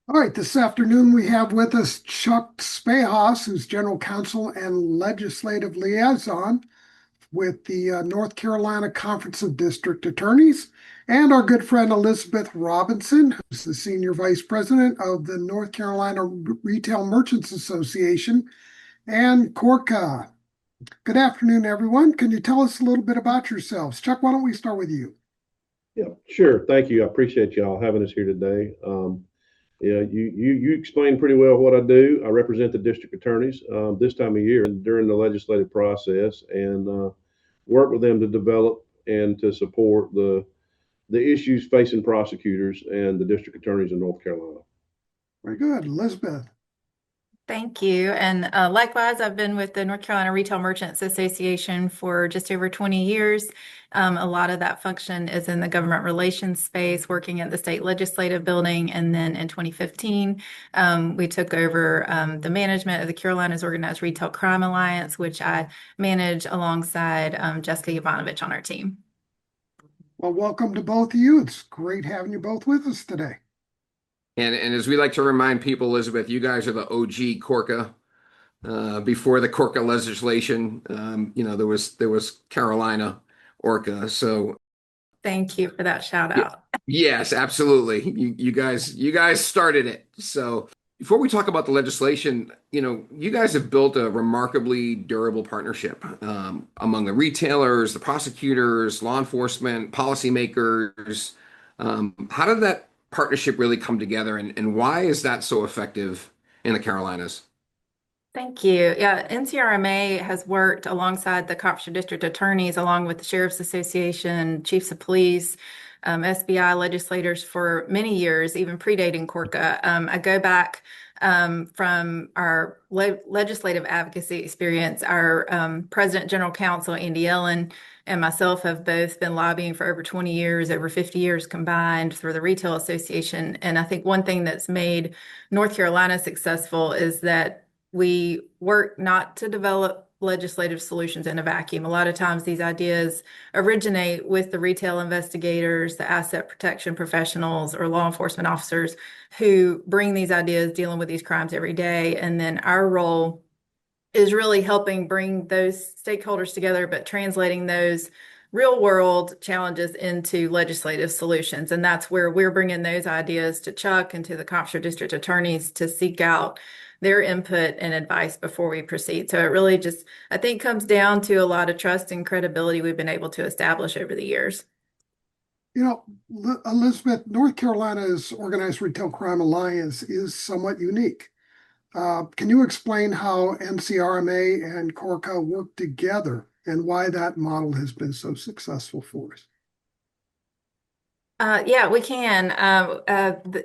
All right, this afternoon we have with us Chuck Spahos, who's General Counsel and Legislative Liaison with the North Carolina Conference of District Attorneys, and our good friend Elizabeth Robinson, who's the Senior Vice President of the North Carolina Retail Merchants Association and CORCA. Good afternoon, everyone. Can you tell us a little bit about yourselves? Chuck, why don't we start with you? Yeah, sure. Thank you. I appreciate y'all having us here today. Yeah, you explained pretty well what I do. I represent the district attorneys this time of year and during the legislative process, and work with them to develop and to support the issues facing prosecutors and the district attorneys in North Carolina. Very good. Elizabeth. Thank you. And likewise, I've been with the North Carolina Retail Merchants Association for just over 20 years. A lot of that function is in the government relations space, working at the state legislative building. And then in 2015, we took over the management of the Carolinas Organized Retail Crime Alliance, which I manage alongside Jessica Yovanovich on our team. Well, welcome to both of you. It's great having you both with us today. And as we like to remind people, Elizabeth, you guys are the OG CORCA. Before the CORCA legislation, there was Carolina ORCA. So Thank you for that shout out. yes, absolutely. You guys started it. So before we talk about the legislation, you guys have built a remarkably durable partnership among the retailers, the prosecutors, law enforcement, policymakers. How did that partnership really come together, and why is that so effective in the Carolinas? Thank you. Yeah, NCRMA has worked alongside the Conference of District Attorneys, along with the Sheriff's Association, Chiefs of Police, SBI legislators for many years, even predating CORCA. I go back from our legislative advocacy experience. Our President General Counsel, Andy Ellen, and myself have both been lobbying for over 20 years, over 50 years combined for the Retail Association. And I think one thing that's made North Carolina successful is that we work not to develop legislative solutions in a vacuum. A lot of times these ideas originate with the retail investigators, the asset protection professionals, or law enforcement officers who bring these ideas dealing with these crimes every day. And then our role is really helping bring those stakeholders together, but translating those real world challenges into legislative solutions. And that's where we're bringing those ideas to Chuck and to the Conference of District Attorneys to seek out their input and advice before we proceed. So it really just, I think, comes down to a lot of trust and credibility we've been able to establish over the years. Elizabeth, North Carolina's Organized Retail Crime Alliance is somewhat unique. Can you explain how NCRMA and CORCA work together and why that model has been so successful for us? Yeah, we can.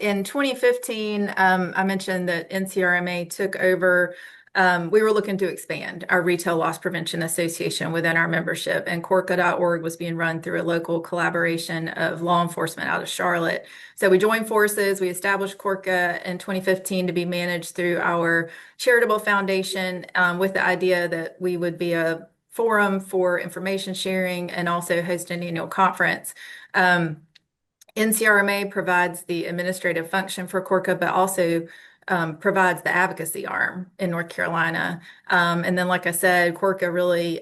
In 2015, I mentioned that NCRMA took over. We were looking to expand our Retail Loss Prevention Association within our membership, and CORCA.org was being run through a local collaboration of law enforcement out of Charlotte. So we joined forces. We established CORCA in 2015 to be managed through our charitable foundation, with the idea that we would be a forum for information sharing and also host an annual conference. NCRMA provides the administrative function for CORCA, but also provides the advocacy arm in North Carolina. And then, like I said, CORCA really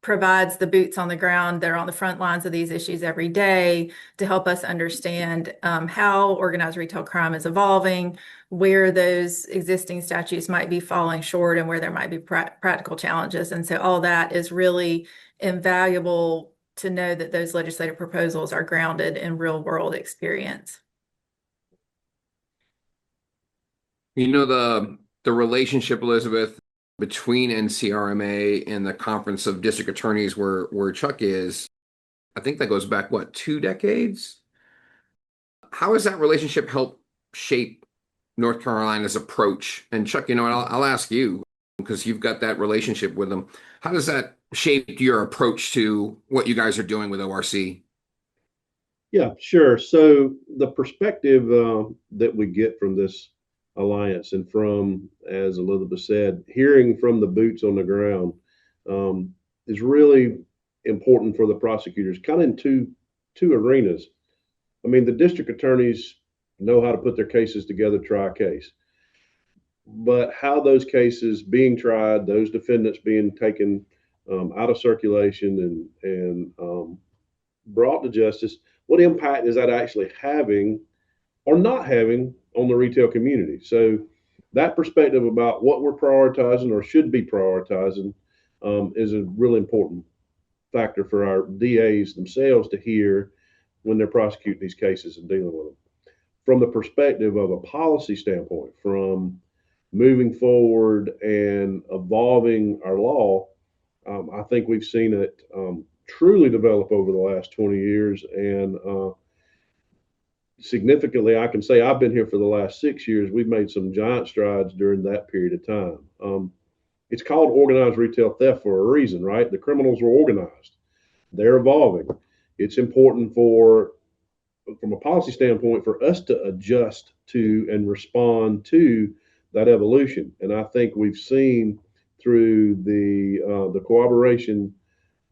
provides the boots on the ground. They're on the front lines of these issues every day to help us understand how organized retail crime is evolving, where those existing statutes might be falling short, and where there might be practical challenges. And so all that is really invaluable to know that those legislative proposals are grounded in real world experience. The relationship, Elizabeth, between NCRMA and the Conference of District Attorneys where Chuck is, I think that goes back, what, 2 decades? How has that relationship helped shape North Carolina's approach? And Chuck, I'll ask you, because you've got that relationship with them. How does that shape your approach to what you guys are doing with ORC? Yeah, sure. So the perspective that we get from this alliance and from, as Elizabeth said, hearing from the boots on the ground is really important for the prosecutors, kind of in two arenas. I mean, the district attorneys know how to put their cases together, try a case. But how those cases being tried, those defendants being taken out of circulation and brought to justice, what impact is that actually having or not having on the retail community? So that perspective about what we're prioritizing or should be prioritizing is a really important factor for our DAs themselves to hear when they're prosecuting these cases and dealing with them. From the perspective of a policy standpoint, from moving forward and evolving our law, I think we've seen it truly develop over the last 20 years. And significantly, I can say I've been here for the last 6 years. We've made some giant strides during that period of time. It's called organized retail theft for a reason, right? The criminals were organized. They're evolving. It's important from a policy standpoint, for us to adjust to and respond to that evolution. And I think we've seen through the cooperation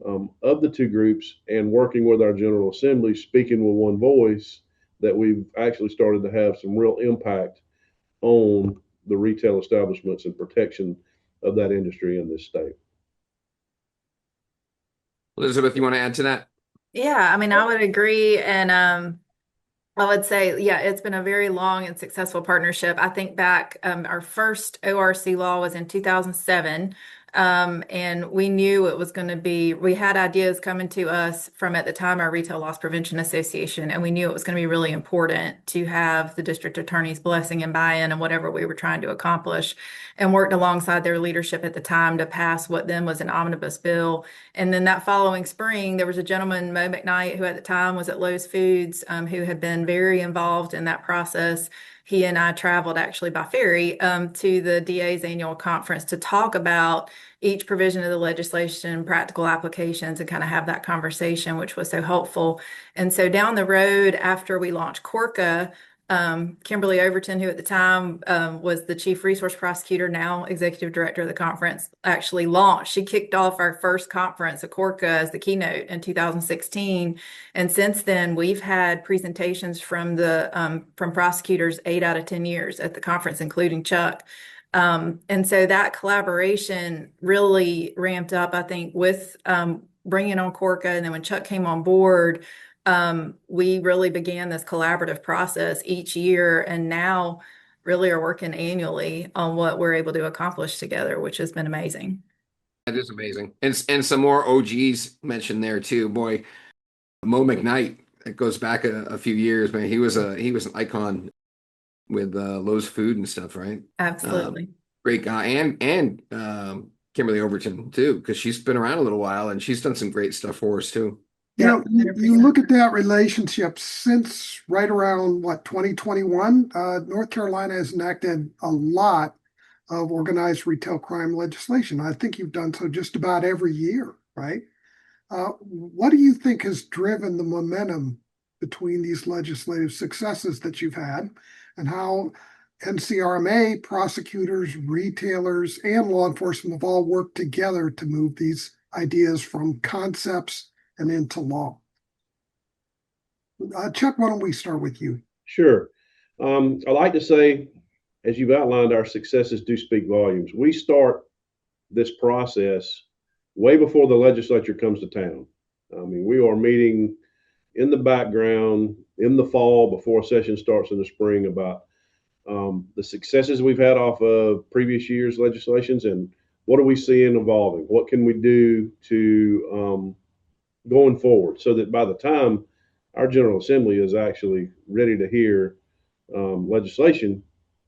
of the two groups and working with our General Assembly, speaking with one voice, that we've actually started to have some real impact on the retail establishments and protection of that industry in this state. Elizabeth, you want to add to that? Yeah, I mean, I would agree. And I would say, yeah, it's been a very long and successful partnership. I think back, our first ORC law was in 2007. And we knew it was going to be, we had ideas coming to us from, at the time, our Retail Loss Prevention Association, and we knew it was going to be really important to have the district attorney's blessing and buy-in and whatever we were trying to accomplish, and worked alongside their leadership at the time to pass what then was an omnibus bill. And then that following spring, there was a gentleman, Mo McKnight, who at the time was at Lowe's Foods, who had been very involved in that process. He and I traveled actually by ferry to the DA's annual conference to talk about each provision of the legislation, practical applications, and kind of have that conversation, which was so helpful. And so down the road, after we launched CORCA, Kimberly Overton, who at the time was the chief resource prosecutor, now executive director of the conference, actually launched. She kicked off our first conference, a CORCA, as the keynote in 2016. And since then, we've had presentations from from prosecutors 8 out of 10 years at the conference, including Chuck. And so that collaboration really ramped up, I think, with bringing on CORCA. And then when Chuck came on board, we really began this collaborative process each year, and now really are working annually on what we're able to accomplish together, which has been amazing. That is amazing. And some more OGs mentioned there too. Boy, Mo McKnight, it goes back a few years, man. He was an icon with Lowe's Food and stuff, right? Absolutely. Great guy. And Kimberly Overton too, because she's been around a little while and she's done some great stuff for us too. You know, Yeah, you 100%. look at that relationship since right around 2021, North Carolina has enacted a lot of organized retail crime legislation. I think you've done so just about every year, right? What do you think has driven the momentum between these legislative successes that you've had, and how NCRMA, prosecutors, retailers, and law enforcement have all worked together to move these ideas from concepts and into law? Chuck, why don't we start with you? Sure. I like to say, as you've outlined, our successes do speak volumes. We start this process way before the legislature comes to town. I mean, we are meeting in the background in the fall before a session starts in the spring about the successes we've had off of previous year's legislations and what are we seeing evolving? What can we do to going forward so that by the time our General Assembly is actually ready to hear legislation,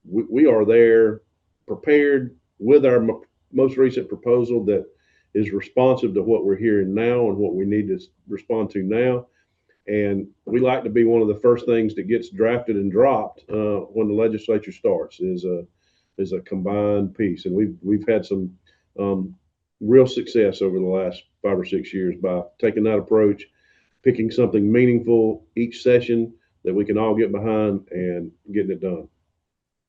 we are there prepared with our most recent proposal that is responsive to what we're hearing now and what we need to respond to now. And we like to be one of the first things that gets drafted and dropped when the legislature starts is a combined piece. And we've had some real success over the last 5 or 6 years by taking that approach, picking something meaningful each session that we can all get behind and getting it done.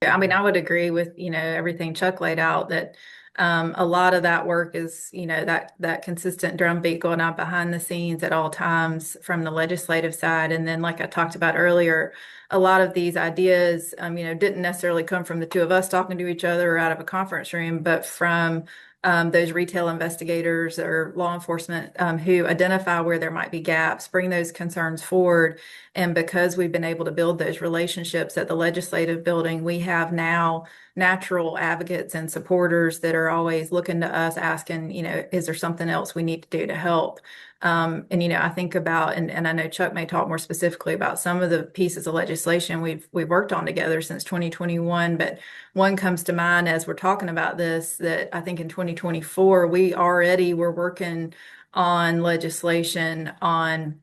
I mean, I would agree with, everything Chuck laid out, that A lot of that work is, that consistent drumbeat going on behind the scenes at all times from the legislative side. And then, like I talked about earlier, a lot of these ideas, didn't necessarily come from the two of us talking to each other or out of a conference room, but from those retail investigators or law enforcement who identify where there might be gaps, bring those concerns forward. And because we've been able to build those relationships at the legislative building, we have now natural advocates and supporters that are always looking to us asking, is there something else we need to do to help? I think about, and I know Chuck may talk more specifically about some of the pieces of legislation we've worked on together since 2021, but one comes to mind as we're talking about this, that I think in 2024, we already were working on legislation on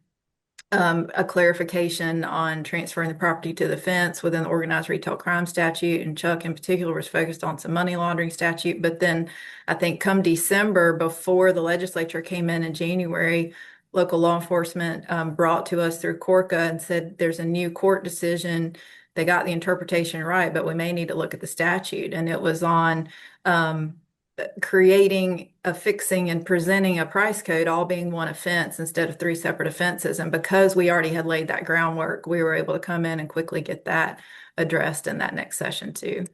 a clarification on transferring the property to the fence within the organized retail crime statute. And Chuck in particular was focused on some money laundering statute. But then I think come December, before the legislature came in January, local law enforcement brought to us through CORCA and said, there's a new court decision. They got the interpretation right, but we may need to look at the statute. And it was on creating, affixing, and presenting a price code all being one offense instead of three separate offenses. And because we already had laid that groundwork, we were able to come in and quickly get that addressed in that next session too.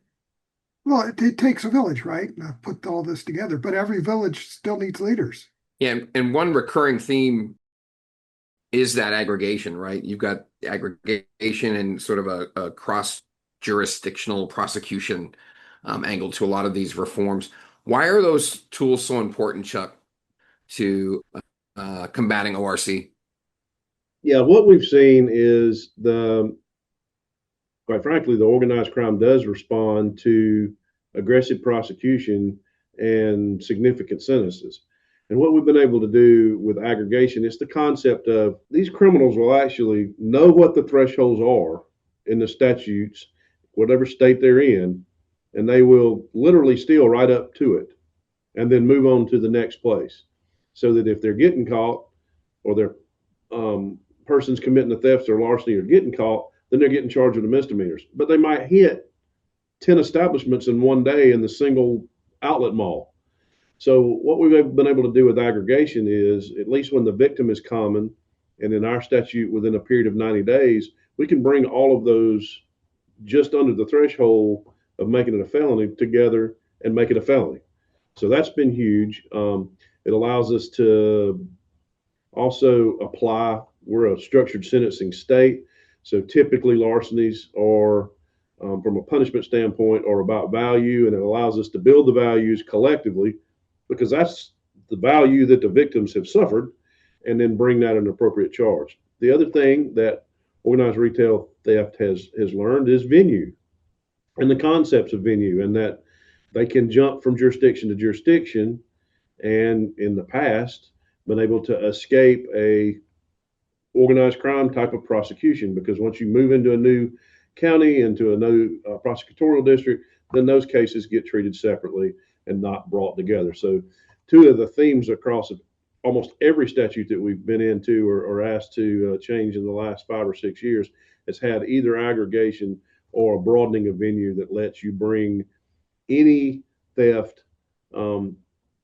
Well, it takes a village, right? Put all this together, but every village still needs leaders. Yeah, and one recurring theme is that aggregation, right? You've got aggregation and sort of a cross-jurisdictional prosecution angle to a lot of these reforms. Why are those tools so important, Chuck, to combating ORC? Yeah, what we've seen is quite frankly, the organized crime does respond to aggressive prosecution and significant sentences. And what we've been able to do with aggregation is the concept of these criminals will actually know what the thresholds are in the statutes, whatever state they're in, and they will literally steal right up to it and then move on to the next place. So that if they're getting caught or their persons committing the thefts or larceny are getting caught, then they're getting charged with the misdemeanors. But they might hit 10 establishments in one day in the single outlet mall. So what we've been able to do with aggregation is, at least when the victim is common, and in our statute within a period of 90 days, we can bring all of those just under the threshold of making it a felony together and make it a felony. So that's been huge. It allows us to also apply, we're a structured sentencing state. So typically larcenies are, from a punishment standpoint, are about value, and it allows us to build the values collectively, because that's the value that the victims have suffered, and then bring that an appropriate charge. The other thing that organized retail theft has learned is venue and the concepts of venue, and that they can jump from jurisdiction to jurisdiction, and in the past been able to escape a organized crime type of prosecution, because once you move into a new county, into a new prosecutorial district, then those cases get treated separately and not brought together. So two of the themes across almost every statute that we've been into or asked to change in the last 5 or 6 years has had either aggregation or a broadening of venue that lets you bring any theft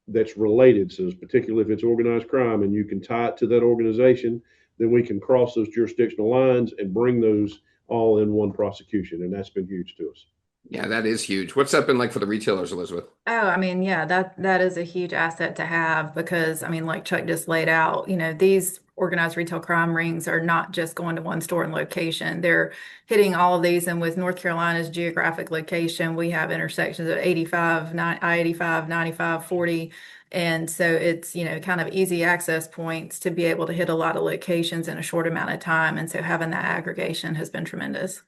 that's related. So particularly if it's organized crime and you can tie it to that organization, then we can cross those jurisdictional lines and bring those all in one prosecution. And that's been huge to us. Yeah, that is huge. What's that been like for the retailers, Elizabeth? Oh, I mean, yeah, that is a huge asset to have, because I mean, like Chuck just laid out, these organized retail crime rings are not just going to one store and location. They're hitting all of these. And with North Carolina's geographic location, we have intersections of 85, I-85, 95, 40. And so it's, kind of easy access points to be able to hit a lot of locations in a short amount of time. And so having that aggregation has been tremendous.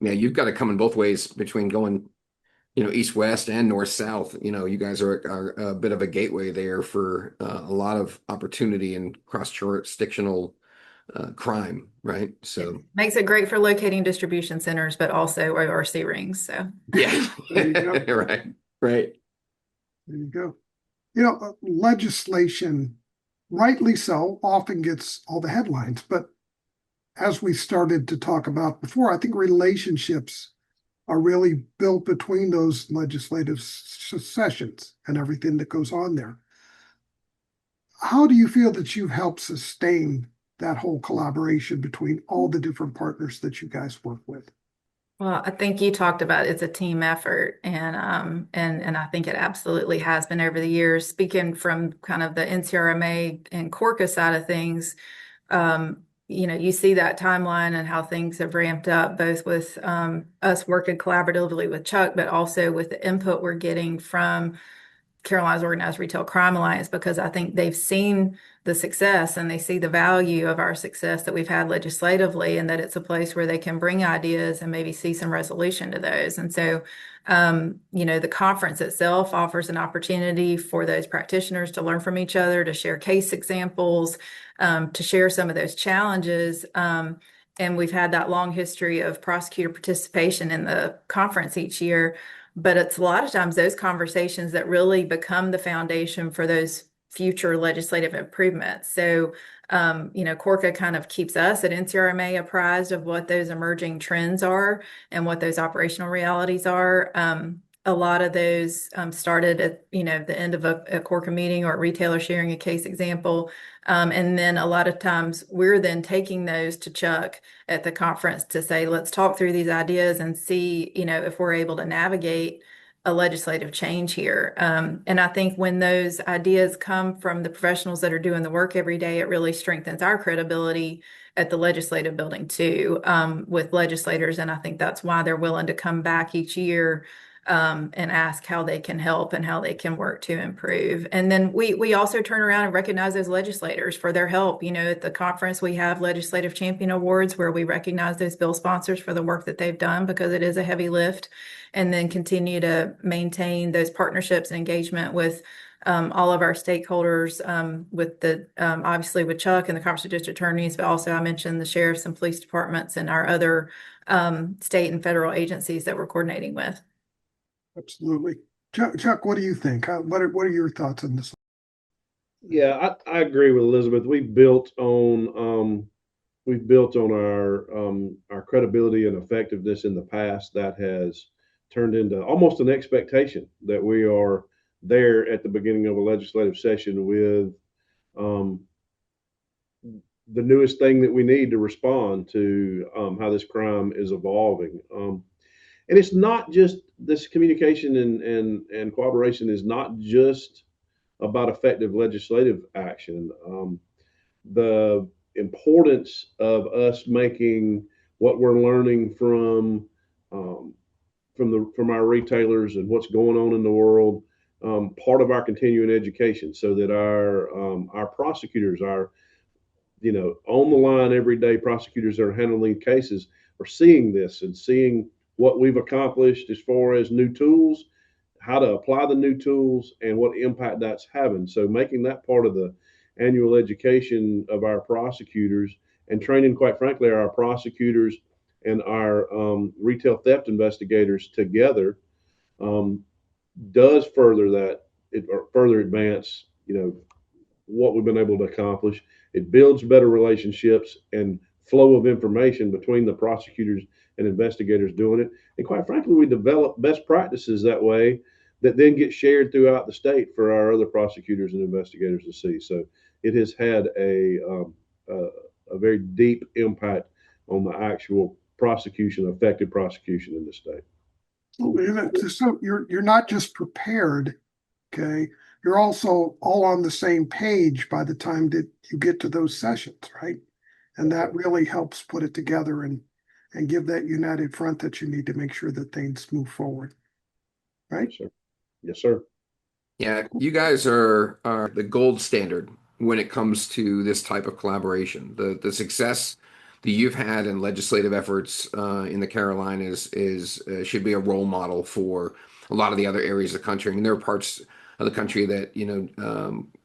Yeah, you've got to come in both ways between going, east-west and north-south. You guys are a bit of a gateway there for a lot of opportunity and cross-jurisdictional crime, right? So makes it great for locating distribution centers, but also ORC rings. So yeah, right. There you go. Legislation, rightly so, often gets all the headlines, but as we started to talk about before, I think relationships are really built between those legislative sessions and everything that goes on there. How do you feel that you've helped sustain that whole collaboration between all the different partners that you guys work with? Well, I think you talked about it's a team effort, and I think it absolutely has been over the years. Speaking from kind of the NCRMA and CORCA side of things, you see that timeline and how things have ramped up, both with us working collaboratively with Chuck, but also with the input we're getting from Carolina's Organized Retail Crime Alliance, because I think they've seen the success and they see the value of our success that we've had legislatively, and that it's a place where they can bring ideas and maybe see some resolution to those. And so, the conference itself offers an opportunity for those practitioners to learn from each other, to share case examples, to share some of those challenges. And we've had that long history of prosecutor participation in the conference each year. But it's a lot of times those conversations that really become the foundation for those future legislative improvements. So, CORCA kind of keeps us at NCRMA apprised of what those emerging trends are and what those operational realities are. A lot of those started at, the end of a CORCA meeting or a retailer sharing a case example. And then a lot of times we're then taking those to Chuck at the conference to say, let's talk through these ideas and see, if we're able to navigate a legislative change here. And I think when those ideas come from the professionals that are doing the work every day, it really strengthens our credibility at the legislative building too, with legislators. And I think that's why they're willing to come back each year and ask how they can help and how they can work to improve. And then we also turn around and recognize those legislators for their help. At the conference, we have Legislative Champion Awards where we recognize those bill sponsors for the work that they've done, because it is a heavy lift, and then continue to maintain those partnerships and engagement with all of our stakeholders, obviously with Chuck and the Conference of District Attorneys, but also I mentioned the sheriffs and police departments and our other state and federal agencies that we're coordinating with. Absolutely. Chuck, what do you think? What are your thoughts on this? Yeah, I agree with Elizabeth. We've built on our credibility and effectiveness in the past. That has turned into almost an expectation that we are there at the beginning of a legislative session with the newest thing that we need to respond to how this crime is evolving. And it's not just this communication and cooperation is not just about effective legislative action. The importance of us making what we're learning from our retailers and what's going on in the world part of our continuing education, so that our prosecutors, on the line everyday prosecutors that are handling cases, are seeing this and seeing what we've accomplished as far as new tools, how to apply the new tools, and what impact that's having. So making that part of the annual education of our prosecutors, and training, quite frankly, our prosecutors and our retail theft investigators together does further advance, what we've been able to accomplish. It builds better relationships and flow of information between the prosecutors and investigators doing it. And quite frankly, we develop best practices that way that then get shared throughout the state for our other prosecutors and investigators to see. So it has had a very deep impact on the actual effective prosecution in the state. So you're not just prepared, okay? You're also all on the same page by the time that you get to those sessions, right? And that really helps put it together and give that united front that you need to make sure that things move forward, right? Yes, sir. Yes, sir. Yeah, you guys are the gold standard when it comes to this type of collaboration. The success that you've had in legislative efforts in the Carolinas should be a role model for a lot of the other areas of the country. I mean, there are parts of the country that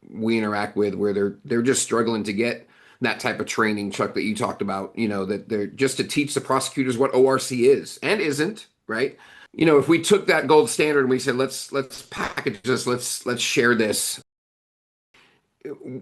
we interact with where they're just struggling to get that type of training, Chuck, that you talked about. That they're just to teach the prosecutors what ORC is and isn't, right? If we took that gold standard and we said, let's package this, let's share this,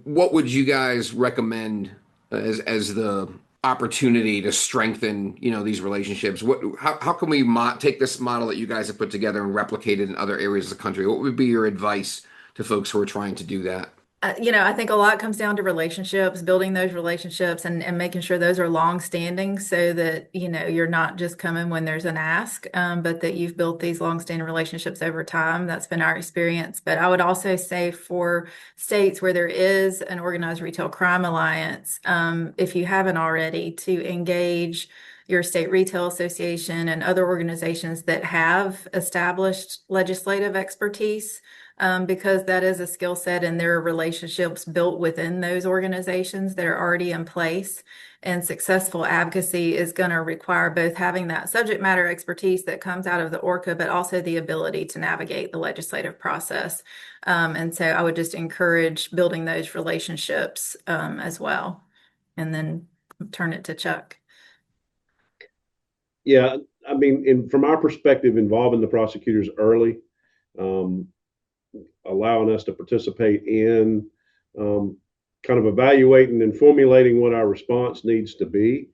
what would you guys recommend as the opportunity to strengthen, these relationships? How can we take this model that you guys have put together and replicate it in other areas of the country? What would be your advice to folks who are trying to do that? I think a lot comes down to relationships, building those relationships and making sure those are long standing so that, you're not just coming when there's an ask, but that you've built these long standing relationships over time. That's been our experience. But I would also say for states where there is an organized retail crime alliance, if you haven't already, to engage your state retail association and other organizations that have established legislative expertise, because that is a skill set and there are relationships built within those organizations that are already in place. And successful advocacy is going to require both having that subject matter expertise that comes out of the ORCA, but also the ability to navigate the legislative process. And so I would just encourage building those relationships as well. And then turn it to Chuck. Yeah, I mean, from our perspective, involving the prosecutors early, allowing us to participate in kind of evaluating and formulating what our response needs to be,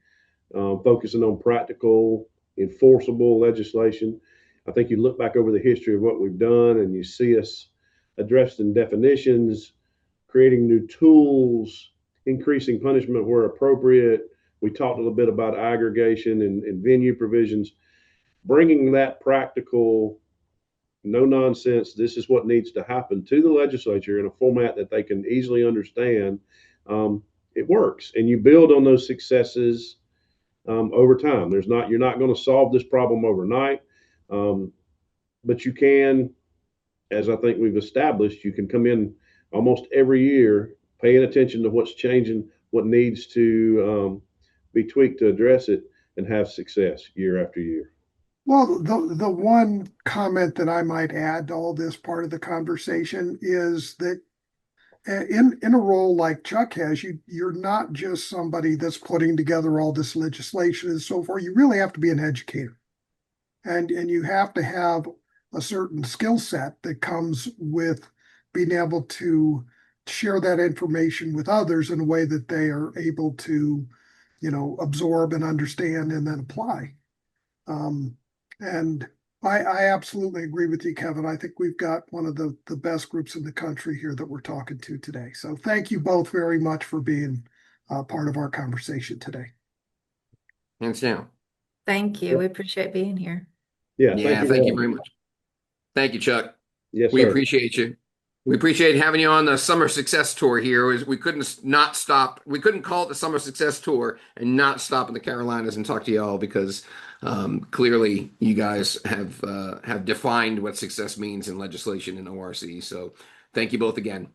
focusing on practical, enforceable legislation. I think you look back over the history of what we've done and you see us addressing definitions, creating new tools, increasing punishment where appropriate. We talked a little bit about aggregation and venue provisions, bringing that practical, no nonsense, this is what needs to happen to the legislature in a format that they can easily understand. It works, and you build on those successes over time. You're not going to solve this problem overnight, but you can, as I think we've established, you can come in almost every year paying attention to what's changing, what needs to be tweaked to address it, and have success year after year. Well, the one comment that I might add to all this part of the conversation is that in a role like Chuck has, you're not just somebody that's putting together all this legislation and so forth. You really have to be an educator, and you have to have a certain skill set that comes with being able to share that information with others in a way that they are able to, absorb and understand and then apply. And I absolutely agree with you, Kevin. I think we've got one of the best groups in the country here that we're talking to today. So thank you both very much for being part of our conversation today. Hands down. Thank you. We appreciate being here. Yeah, Thank you very much. Thank you, Chuck. Yes, we sir. appreciate you. We appreciate having you on the Summer Success Tour here. We couldn't not stop. We couldn't call it the Summer Success Tour and not stop in the Carolinas and talk to y'all because clearly you guys have defined what success means in legislation in ORC. So thank you both again.